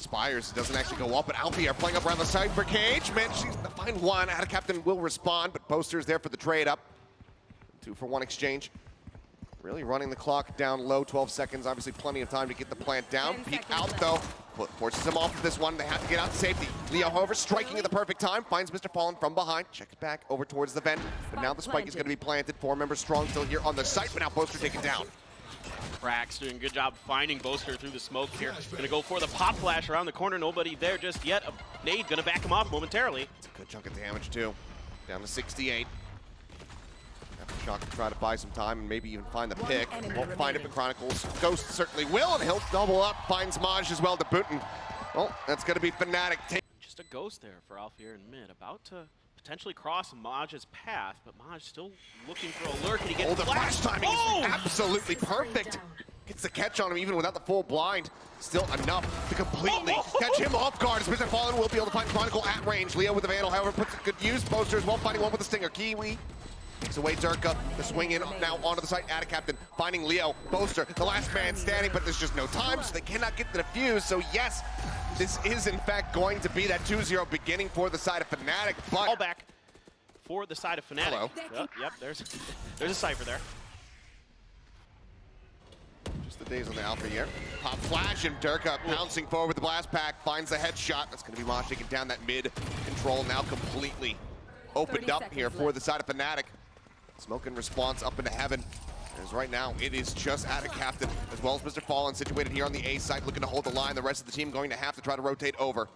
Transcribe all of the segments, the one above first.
Spires doesn't actually go up, but Alfie are playing up around the side for Cage. Manages to find one. FNATIC will respond, but Poster's there for the trade up. 2-for-1 exchange. Really running the clock down low, 12 seconds. Obviously plenty of time to get the plant down. Peek out though, forces him off of this one. They have to get out to safety. Leo, however, striking at the perfect time, finds Mr. Fallen from behind, checks back over towards the vent. But now the spike is going to be planted. 4 members strong still here on the site, but now Poster taken down. Krax doing a good job finding Boaster through the smoke here. Gonna go for the pop flash around the corner. Nobody there just yet. A nade gonna back him off momentarily. It's a good chunk of damage too. Down to 68. Shock to try to buy some time and maybe even find the pick. Won't find it, but Chronicles. Ghost certainly will, and he'll double up. Finds Maj as well to boot. And, well, that's going to be FNATIC. Just a ghost there for Alf here in mid. About to potentially cross Maj's path, but Maj still looking for a lurk. And he gets the flash timing is absolutely perfect. Gets the catch on him even without the full blind. Still enough to completely catch him off guard. As Mr. Fallen will be able to find Chronicle at range. Leo with the Vandal, however, puts a good use. Poster as well, finding one with the Stinger. Kiwi takes away Durka. The swing in now onto the site. FNATIC finding Leo. Boaster, the last man standing, but there's just no time, so they cannot get the defuse. So yes, this is in fact going to be that 2-0 beginning for the side of FNATIC. But all back for the side of FNATIC. Hello. Yep, there's a cipher there. Just the days on the Alpha here. Pop flash and Durka pouncing forward with the blast pack. Finds the headshot. That's going to be Maj taking down that mid control now completely opened up here for the side of FNATIC. Smoke in response up into heaven. As right now, it is just FNATIC as well as Mr. Fallen situated here on the A side, looking to hold the line. The rest of the team going to have to try to rotate over.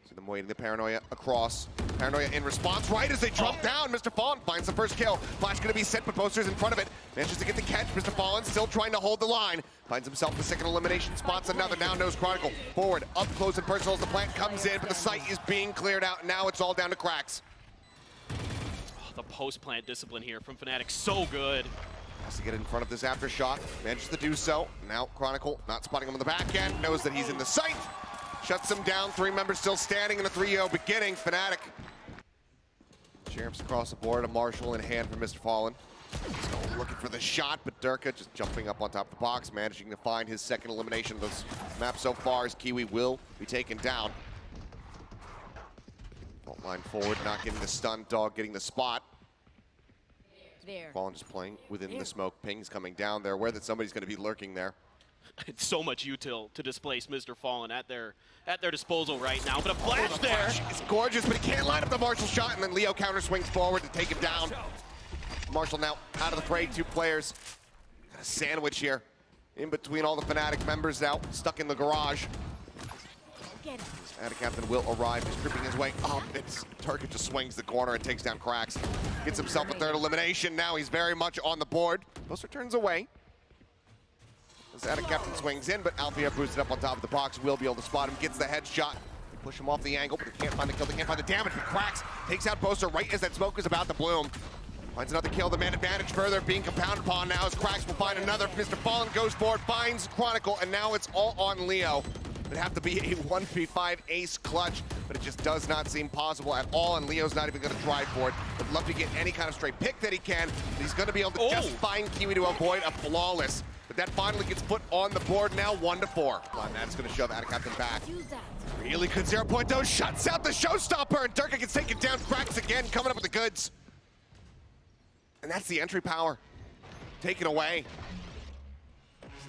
See them waiting the Paranoia across. Paranoia in response right as they jump down. Mr. Fallen finds the first kill. Flash going to be sent, but Poster's in front of it. Manages to get the catch. Mr. Fallen still trying to hold the line. Finds himself the second elimination. Spots another down-nose Chronicle. Forward, up close and personal as the plant comes in, but the site is being cleared out. Now it's all down to Krax. The post-plant discipline here from FNATIC, so good. Has to get in front of this aftershock, manages to do so. Now Chronicle not spotting him on the back end, knows that he's in the site. Shuts him down, 3 members still standing in a 3-0 beginning. FNATIC. Sheriffs across the board, a Marshall in hand for Mr. Fallen. Still looking for the shot, but Durka just jumping up on top of the box, managing to find his second elimination of this map so far as Kiwi will be taken down. Fault line forward, not getting the stun, Dog getting the spot. Fallen just playing within the smoke. Ping's coming down. They're aware that somebody's going to be lurking there. It's so much util to displace Mr. Fallen at their disposal right now. But a flash there. It's gorgeous, but he can't line up the Marshall shot, and then Leo counter swings forward to take him down. Marshall now out of the fray. 2 players. Got a sandwich here in between all the FNATIC members now, stuck in the garage. FNATIC will arrive, just creeping his way up. Durka just swings the corner and takes down Krax. Gets himself a 3rd elimination. Now he's very much on the board. Poster turns away. As FNATIC swings in, but Alfia boosted up on top of the box. Will be able to spot him, gets the headshot. They push him off the angle, but they can't find the kill. They can't find the damage, but Krax takes out Poster right as that smoke is about to bloom. Finds another kill. The man advantage further being compounded upon now as Krax will find another. Mr. Fallen goes forward, finds Chronicle, and now it's all on Leo. It'd have to be a 1v5 ace clutch, but it just does not seem possible at all, and Leo's not even going to try for it. Would love to get any kind of straight pick that he can, but he's going to be able to just find Kiwi to avoid a flawless. But that finally gets put on the board now, 1-4. And that's going to shove FNATIC back. Really good 0.0, shuts out the showstopper, and Durka gets taken down. Krax again, coming up with the goods. And that's the entry power taken away.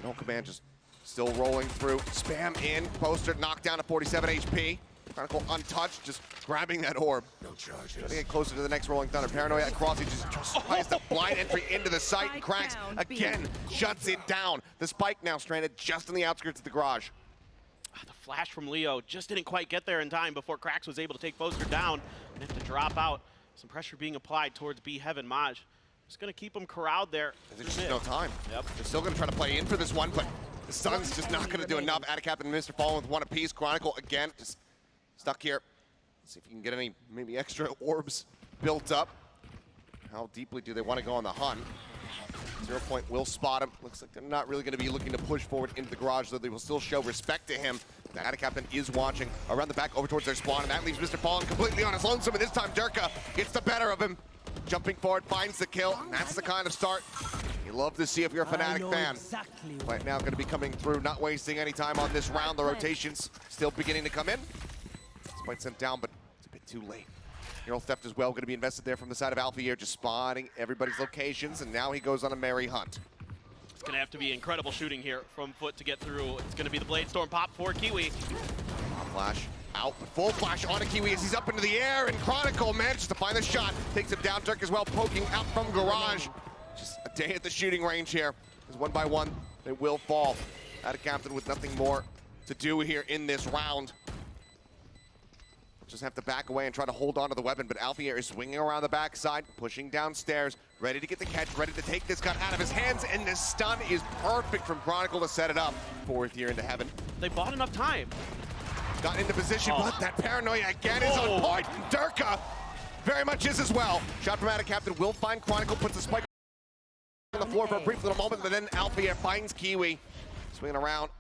No command just still rolling through. Spam in. Poster knocked down to 47 HP. Chronicle untouched, just grabbing that orb. No charges. Trying to get closer to the next Rolling Thunder. Paranoia at cross, he just tries the blind entry into the site, and Krax again shuts it down. The spike now stranded just on the outskirts of the garage. The flash from Leo just didn't quite get there in time before Krax was able to take Poster down and have to drop out. Some pressure being applied towards B Heaven. Maj just going to keep him corralled there. There's just no time. Yep. They're still going to try to play in for this one, but the Sun's just not going to do enough. FNATIC and Mr. Fallen with 1 apiece. Chronicle again just stuck here. Let's see if you can get any maybe extra orbs built up. How deeply do they want to go on the hunt? 0 Point will spot him. Looks like they're not really going to be looking to push forward into the garage, though they will still show respect to him. The FNATIC is watching around the back over towards their spawn, and that leaves Mr. Fallen completely on his lonesome, and this time Durka gets the better of him. Jumping forward, finds the kill, and that's the kind of start You love to see if you're a FNATIC fan. Exactly. Right now, going to be coming through, not wasting any time on this round. The rotations still beginning to come in. Spike sent down, but it's a bit too late. Hero theft as well, going to be invested there from the side of Alpha here, just spotting everybody's locations, and now he goes on a merry hunt. It's going to have to be incredible shooting here from FUT to get through. It's going to be the Blade Storm pop for Kiwi. Flash out, full flash onto Kiwi as he's up into the air, and Chronicle manages to find the shot. Takes him down, Dirk as well, poking out from Garage. Just a day at the shooting range here. As one by one, they will fall. Out of Captain with nothing more to do here in this round. Just have to back away and try to hold on to the weapon, but Alfier is swinging around the backside, pushing downstairs, ready to get the catch, ready to take this gun out of his hands, and this stun is perfect from Chronicle to set it up. Fourth year into heaven. They bought enough time. Got into position, but that paranoia again is on point. Durka very much is as well. Shot from out of Captain will find Chronicle, puts the spike on the floor for a brief little moment, but then Alfier finds Kiwi. Swinging around,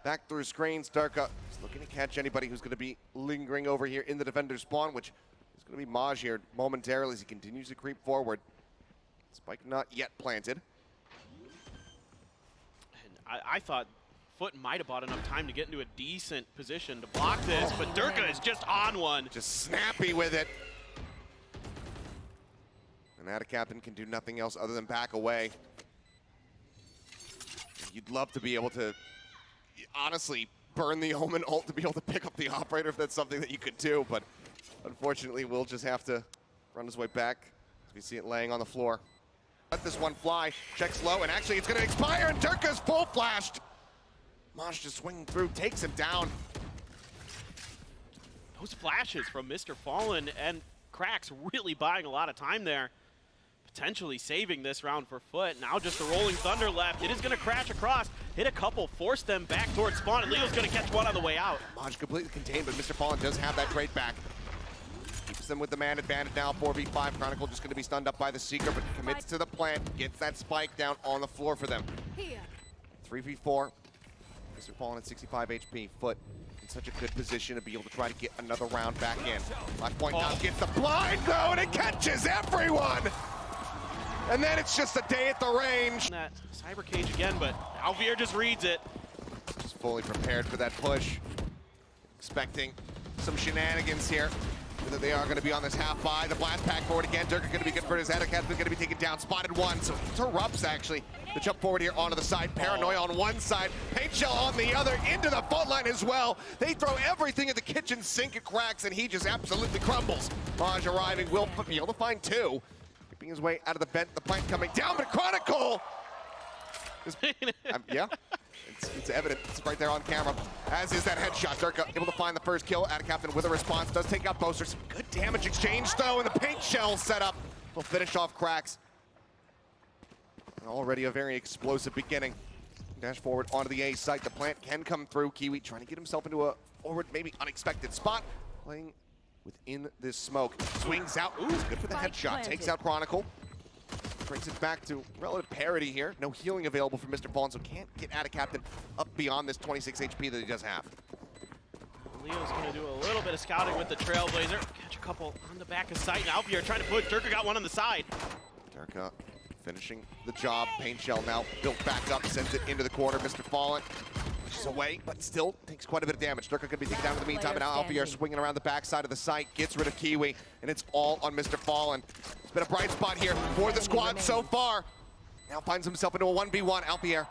back through screens. Durka is looking to catch anybody who's going to be lingering over here in the defender's spawn, which is going to be Maj here momentarily as he continues to creep forward. Spike not yet planted. And I thought FUT might have bought enough time to get into a decent position to block this, but Durka is just on one. Just snappy with it. And that Captain can do nothing else other than back away. You'd love to be able to, honestly, burn the Omen ult to be able to pick up the Operator if that's something that you could do, but unfortunately we'll just have to run his way back as we see it laying on the floor. Let this one fly, checks low, and actually it's going to expire, and Durka's full flashed. Maj just swinging through, takes him down. Those flashes from Mr. Fallen and Cracks really buying a lot of time there. Potentially saving this round for FUT. Now just a Rolling Thunder left. It is going to crash across, hit a couple, force them back towards spawn, and Leo's going to catch one on the way out. Maj completely contained, but Mr. Fallen does have that trade back. Keeps them with the man advantage now, 4v5. Chronicle just going to be stunned up by the Seeker, but commits to the plant, gets that spike down on the floor for them. 3v4. Mr. Fallen at 65 HP. FUT in such a good position to be able to try to get another round back in. Last point now gets the blind though, and it catches everyone! And then it's just a day at the range. That cyber cage again, but Alvier just reads it. Just fully prepared for that push. Expecting some shenanigans here. That they are going to be on this half by. The blast pack forward again. Durka going to be good for his head. Cat's going to be taken down. Spotted one. So interrupts actually the jump forward here onto the side. Paranoia on one side. Paint shell on the other. Into the front line as well. They throw everything at the kitchen sink at Cracks, and he just absolutely crumbles. Maj arriving. Will be able to find two. Keeping his way out of the vent. The plant coming down, but Chronicle! Yeah, it's evident. It's right there on camera. As is that headshot. Durka able to find the first kill. Out of Captain with a response. Does take out Boasters. Good damage exchange though, and the paint shell set up will finish off Cracks. Already a very explosive beginning. Dash forward onto the A site. The plant can come through. Kiwi trying to get himself into a forward, maybe unexpected spot. Playing within this smoke. Swings out. Ooh, good for the headshot. Takes out Chronicle. Brings it back to relative parity here. No healing available for Mr. Fallen, so can't get out of Captain up beyond this 26 HP that he does have. Leo's going to do a little bit of scouting with the Trailblazer. Catch a couple on the back of sight. Now Alvier trying to push. Durka got one on the side. Durka finishing the job. Paint shell now built back up, sends it into the corner. Mr. Fallen pushes away, but still takes quite a bit of damage. Durka could be taken down in the meantime, and now Alvier swinging around the backside of the site, gets rid of Kiwi, and it's all on Mr. Fallen. It's been a bright spot here for the squad so far. Now finds himself into a 1v1. Alvier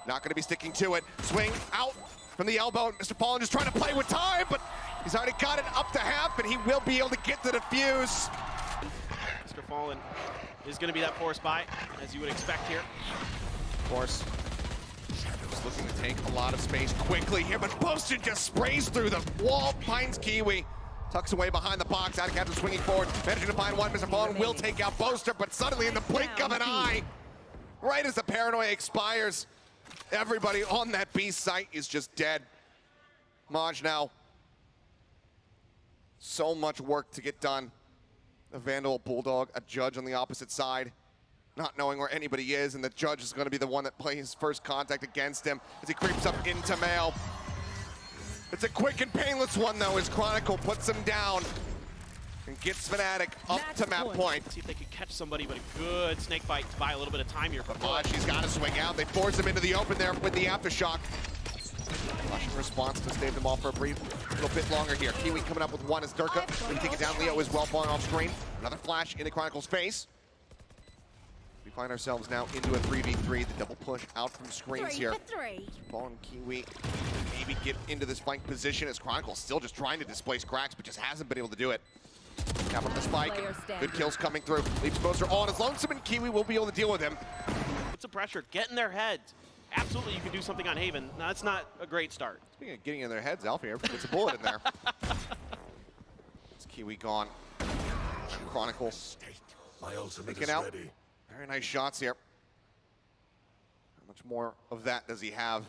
not going to be sticking to it. Swing out from the elbow. Mr. Fallen just trying to play with time, but he's already got it up to half, and he will be able to get to the fuse. Mr. Fallen is going to be that force buy, as you would expect here. Of course. Just looking to take a lot of space quickly here, but Posted just sprays through the wall, finds Kiwi. Tucks away behind the box, out of Captain swinging forward, managing to find one. Mr. Fallen will take out Boaster, but suddenly in the blink of an eye, right as the paranoia expires, everybody on that B site is just dead. Maj now, so much work to get done. A Vandal, Bulldog, a Judge on the opposite side, not knowing where anybody is, and the Judge is going to be the one that plays first contact against him as he creeps up into Mail. It's a quick and painless one, though, as Chronicle puts him down. And gets FNATIC up to map point. See if they could catch somebody, but a good snake bite to buy a little bit of time here. Maj, he's got to swing out. They force him into the open there with the aftershock. Rushing response to stave them off for a brief little bit longer here. Kiwi coming up with one as Durka. We take it down. Leo is well falling off screen. Another flash into Chronicle's face. We find ourselves now into a 3v3. The double push out from screens here. Ball and Kiwi maybe get into this flank position as Chronicle still just trying to displace Cracks, but just hasn't been able to do it. Cap on the spike. Good kills coming through. Leaves Boaster all on his lonesome, and Kiwi will be able to deal with him. Put some pressure. Get in their heads. Absolutely, you can do something on Haven. Now, that's not a great start. Speaking of getting in their heads, Alf here puts a bullet in there. It's Kiwi gone. Chronicle making out. Very nice shots here. How much more of that does he have?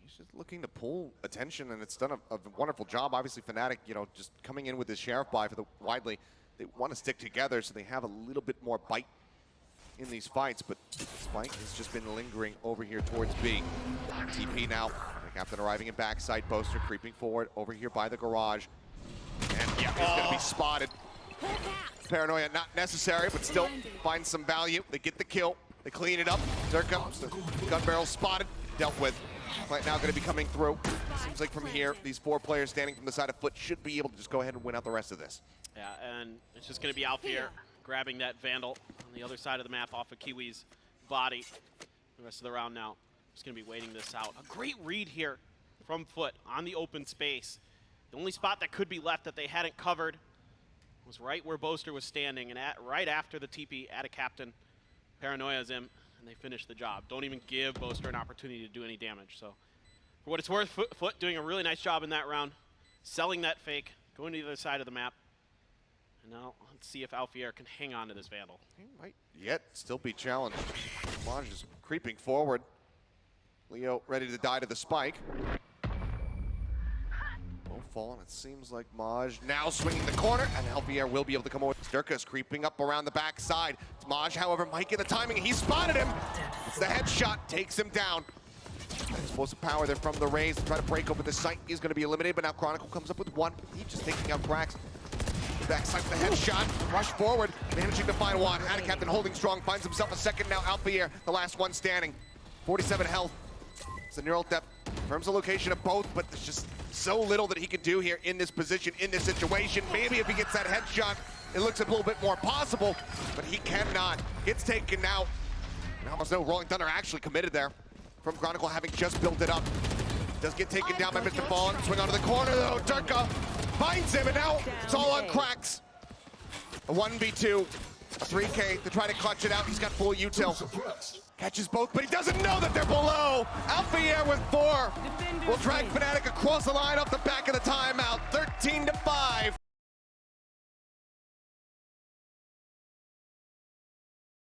He's just looking to pull attention, and it's done a wonderful job. Obviously, FNATIC, you know, just coming in with this Sheriff buy for the widely. They want to stick together so they have a little bit more bite in these fights, but Spike has just been lingering over here towards B. TP now. The captain arriving in backside. Boaster creeping forward over here by the garage. And yeah, he's going to be spotted. Paranoia not necessary, but still finds some value. They get the kill. They clean it up. Durka, the gun barrel spotted, dealt with. Right now going to be coming through. Seems like from here, these 4 players standing from the side of FUT should be able to just go ahead and win out the rest of this. Yeah, and it's just going to be Alf here grabbing that Vandal on the other side of the map off of Kiwi's body. The rest of the round now, just going to be waiting this out. A great read here from FUT on the open space. The only spot that could be left that they hadn't covered was right where Boaster was standing, and right after the TP at a captain. Paranoia's in, and they finish the job. Don't even give Boaster an opportunity to do any damage. So for what it's worth, FUT doing a really nice job in that round, selling that fake, going to the other side of the map. And now let's see if Alfier can hang on to this Vandal. He might yet still be challenged. Maj is creeping forward. Leo ready to die to the spike. Low fall, and it seems like Maj now swinging the corner, and Alfier will be able to come over. Durka is creeping up around the backside. Maj, however, might get the timing. He spotted him. It's the headshot, takes him down. Explosive power there from the Rays to try to break open the site. He's going to be eliminated, but now Chronicle comes up with one. He's just taking out Cracks. Backside the headshot, rush forward, managing to find one. Had a captain holding strong, finds himself a second now. Alfier, the last one standing. 47 health. It's a neural depth. Confirms the location of both, but there's just so little that he can do here in this position, in this situation. Maybe if he gets that headshot, it looks a little bit more possible, but he cannot. Gets taken out. And almost no Rolling Thunder actually committed there from Chronicle, having just built it up. Does get taken down by Mr. Fallen. Swing onto the corner though. Durka finds him, and now it's all on Cracks. A 1v2, a 3K to try to clutch it out. He's got full util. Catches both, but he doesn't know that they're below. Alfier with 4 will drag FNATIC across the line off the back of the timeout. 13-5.